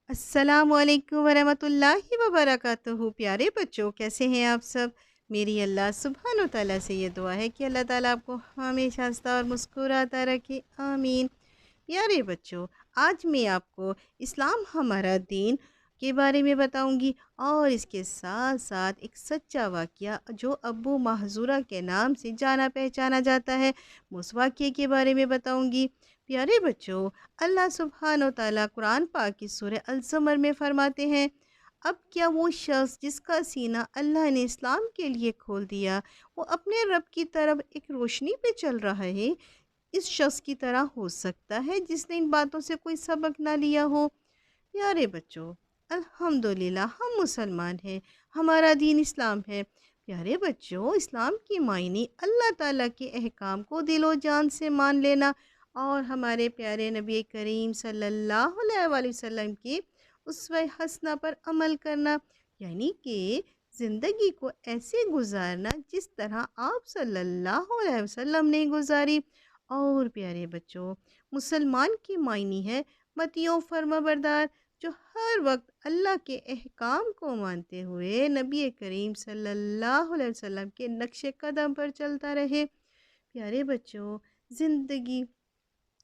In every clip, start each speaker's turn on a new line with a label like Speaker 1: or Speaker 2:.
Speaker 1: السلام علیکم ورحمۃ اللہ وبرکاتہ۔ پیارے بچوں، کیسے ہیں آپ سب؟ میری اللہ سبحانہ و تعالیٰ سے یہ دعا ہے کہ اللہ تعالیٰ آپ کو ہمیشہ ہنستا اور مسکراتا رکھے، آمین۔ پیارے بچوں، آج میں آپ کو اسلام ہمارا دین کے بارے میں بتاؤں گی، اور اس کے ساتھ ساتھ ایک سچا واقعہ جو ابو محذورہ کے نام سے جانا پہچانا جاتا ہے، اس واقعے کے بارے میں بتاؤں گی۔ پیارے بچوں، اللہ سبحانہ و تعالیٰ قرآن پاک کی سورہ الزمر میں فرماتے ہیں، اب کیا وہ شخص جس کا سینہ اللہ نے اسلام کے لیے کھول دیا، وہ اپنے رب کی طرف ایک روشنی پہ چل رہا ہے، اس شخص کی طرح ہو سکتا ہے جس نے ان باتوں سے کوئی سبق نہ لیا ہو؟ پیارے بچوں، الحمدللہ ہم مسلمان ہیں، ہمارا دین اسلام ہے۔ پیارے بچوں، اسلام کی معنی اللہ تعالیٰ کے احکام کو دل و جان سے مان لینا، اور ہمارے پیارے نبی کریم صلی اللہ علیہ وآلہ وسلم کی اسوہ حسنہ پر عمل کرنا، یعنی کہ زندگی کو ایسے گزارنا جس طرح آپ صلی اللہ علیہ وسلم نے گزاری۔ اور پیارے بچوں، مسلمان کی معنی ہے مطیع فرما بردار، جو ہر وقت اللہ کے احکام کو مانتے ہوئے نبی کریم صلی اللہ علیہ وسلم کے نقش قدم پر چلتا رہے۔ پیارے بچوں، زندگی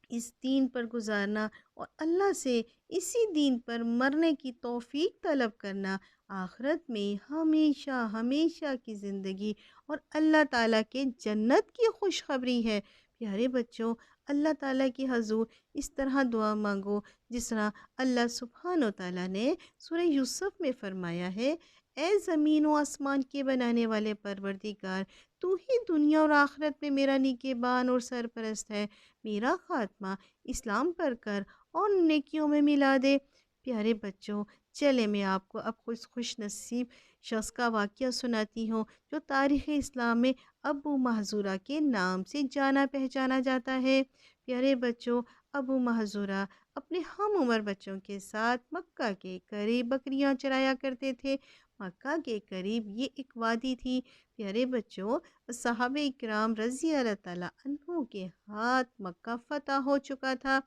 Speaker 1: اس دین پر گزارنا اور اللہ سے اسی دین پر مرنے کی توفیق طلب کرنا، آخرت میں ہمیشہ ہمیشہ کی زندگی اور اللہ تعالیٰ کے جنت کی خوشخبری ہے۔ پیارے بچوں، اللہ تعالیٰ کی حضور اس طرح دعا مانگو جس طرح اللہ سبحانہ و تعالیٰ نے سورہ یوسف میں فرمایا ہے، اے زمین و آسمان کے بنانے والے پروردگار، تو ہی دنیا اور آخرت میں میرا نگہبان اور سرپرست ہے، میرا خاتمہ اسلام پر کر اور نیکیوں میں ملا دے۔ پیارے بچوں، چلے میں آپ کو اب خوش نصیب شخص کا واقعہ سناتی ہوں جو تاریخ اسلام میں ابو محذورہ کے نام سے جانا پہچانا جاتا ہے۔ پیارے بچوں، ابو محذورہ اپنے ہم عمر بچوں کے ساتھ مکہ کے قریب بکریاں چرایا کرتے تھے۔ مکہ کے قریب یہ ایک وادی تھی۔ پیارے بچوں، صحابہ اکرام رضی اللہ تعالیٰ عنہ کے ہاتھ مکہ فتح ہو چکا تھا،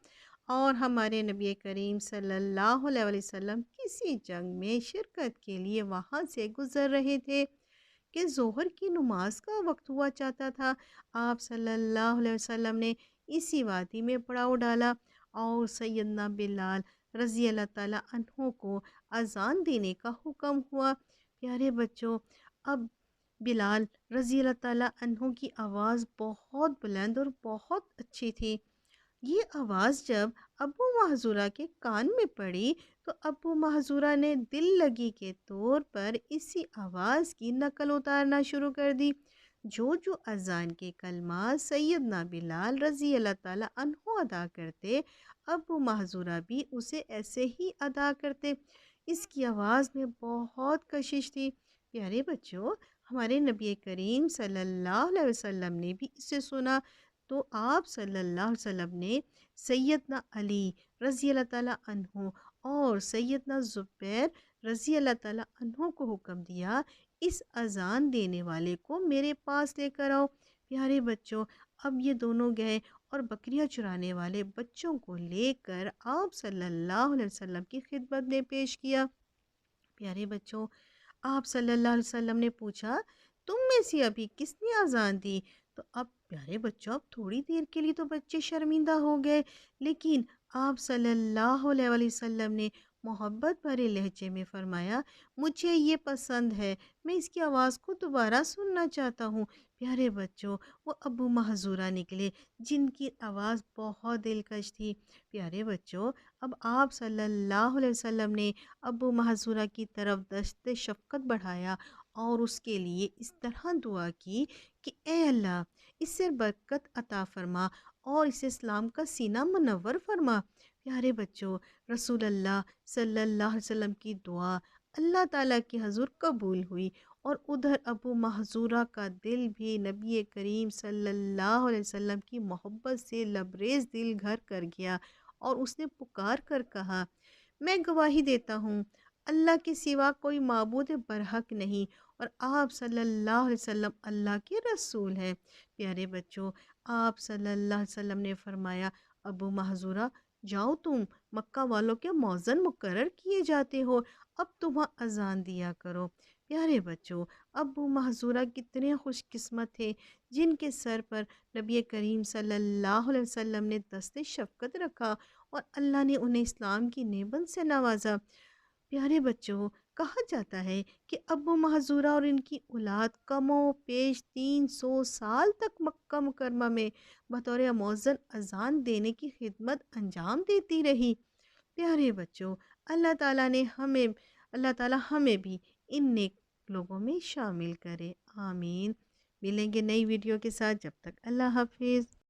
Speaker 1: اور ہمارے نبی کریم صلی اللہ علیہ وسلم کسی جنگ میں شرکت کے لیے وہاں سے گزر رہے تھے کہ ظہر کی نماز کا وقت ہوا چاہتا تھا۔ آپ صلی اللہ علیہ وسلم نے اسی وادی میں پڑاؤ ڈالا، اور سیدنا بلال رضی اللہ تعالیٰ عنہ کو اذان دینے کا حکم ہوا۔ پیارے بچوں، اب بلال رضی اللہ تعالیٰ عنہ کی آواز بہت بلند اور بہت اچھی تھی۔ یہ آواز جب ابو محذورہ کے کان میں پڑی تو ابو محذورہ نے دل لگی کے طور پر اسی آواز کی نقل اتارنا شروع کر دی۔ جو اذان کے کلمات سیدنا بلال رضی اللہ تعالیٰ عنہ ادا کرتے، ابو محذورہ بھی اسے ایسے ہی ادا کرتے۔ اس کی آواز میں بہت کشش تھی۔ پیارے بچوں، ہمارے نبی کریم صلی اللہ علیہ وسلم نے بھی اسے سنا، تو آپ صلی اللہ علیہ وسلم نے سیدنا علی رضی اللہ تعالیٰ عنہ اور سیدنا زبیر رضی اللہ تعالیٰ عنہ کو حکم دیا، اس اذان دینے والے کو میرے پاس لے کر آؤ۔ پیارے بچوں، اب یہ دونوں گئے اور بکریاں چرانے والے بچوں کو لے کر آپ صلی اللہ علیہ وسلم کی خدمت میں پیش کیا۔ پیارے بچوں، آپ صلی اللہ علیہ وسلم نے پوچھا، تم میں سے ابھی کس نے اذان دی؟ تو اب پیارے بچوں، اب تھوڑی دیر کے لیے تو بچے شرمندہ ہو گئے، لیکن آپ صلی اللہ علیہ وآلہ وسلم نے محبت بھرے لہجے میں فرمایا، مجھے یہ پسند ہے، میں اس کی آواز کو دوبارہ سننا چاہتا ہوں۔ پیارے بچوں، وہ ابو محذورہ نکلے جن کی آواز بہت دلکش تھی۔ پیارے بچوں، اب آپ صلی اللہ علیہ وسلم نے ابو محذورہ کی طرف دست شفقت بڑھایا اور اس کے لیے اس طرح دعا کی کہ اے اللہ، اس سے برکت عطا فرما اور اسے اسلام کا سینہ منور فرما۔ پیارے بچوں، رسول اللہ صلی اللہ علیہ وسلم کی دعا اللہ تعالیٰ کی حضور قبول ہوئی، اور ادھر ابو محذورہ کا دل بھی نبی کریم صلی اللہ علیہ وسلم کی محبت سے لبریز دل گھر کر گیا، اور اس نے پکار کر کہا، میں گواہی دیتا ہوں اللہ کے سوا کوئی معبود برحق نہیں، اور آپ صلی اللہ علیہ وسلم اللہ کے رسول ہیں۔ پیارے بچوں، آپ صلی اللہ علیہ وسلم نے فرمایا، ابو محذورہ جاؤ تم، مکہ والوں کے مؤذن مقرر کیے جاتے ہو، اب تم وہاں اذان دیا کرو۔ پیارے بچوں، ابو محظورہ کتنے خوش قسمت تھے جن کے سر پر نبی کریم صلی اللہ علیہ وسلم نے دست شفقت رکھا اور اللہ نے انہیں اسلام کی نعمت سے نوازا۔ پیارے بچوں، کہا جاتا ہے کہ ابو محظورہ اور ان کی اولاد کم و بیش 300 سال تک مکہ مکرمہ میں بطور مؤذن اذان دینے کی خدمت انجام دیتی رہی۔ پیارے بچوں، اللہ تعالیٰ نے ہمیں اللہ تعالیٰ ہمیں بھی ان نیک لوگوں میں شامل کرے، آمین۔ ملیں گے نئی ویڈیو کے ساتھ، جب تک اللہ حافظ۔